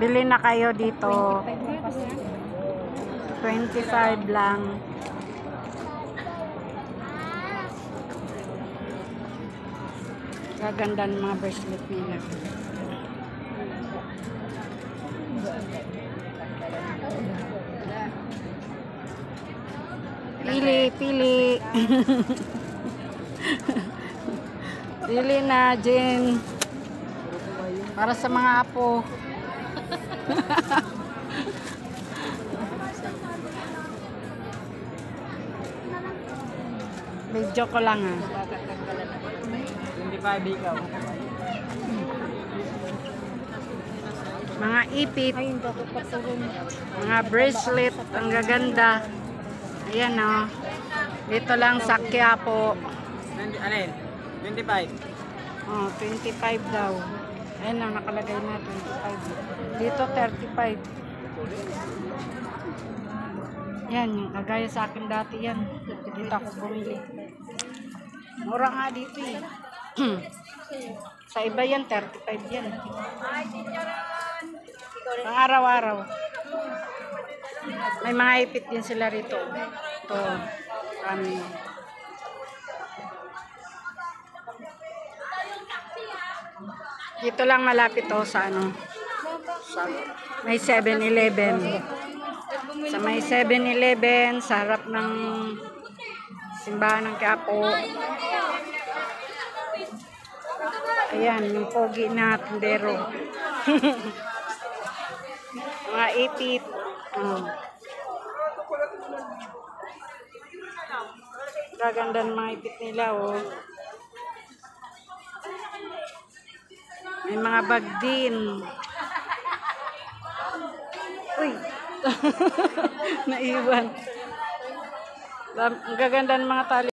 Bili na kayo dito. 25 lang. Gaganda ng mga bracelet nila. Pili, pili. Pili na, Jen. Para sa mga apo. Video ko lang ah. 25 ikaw. Mga ipit. Mga bracelet. Ang gaganda. Ayan o. Dito lang sa Quiapo. Alin? 25. Oh, 25 daw. Ayan ang nakalagay na 25. Dito 35. Yan, yung kagaya sa akin dati yan. Dito ako bumili. Mura nga dito eh. Sa iba yan, 35 yan. Pang araw-araw. May mga ipit din sila rito. Ito. Kami. Dito lang malapit to sa ano. Sa may 7-Eleven. Sa may 7-Eleven, sa harap ng simbahan ng Quiapo. Ayan, yung pogi na tindero. Mga ipit. Gaganda ng mga ipit nila, oh. May mga bag din. Uy! Naiwan. Ang gaganda ng mga tali.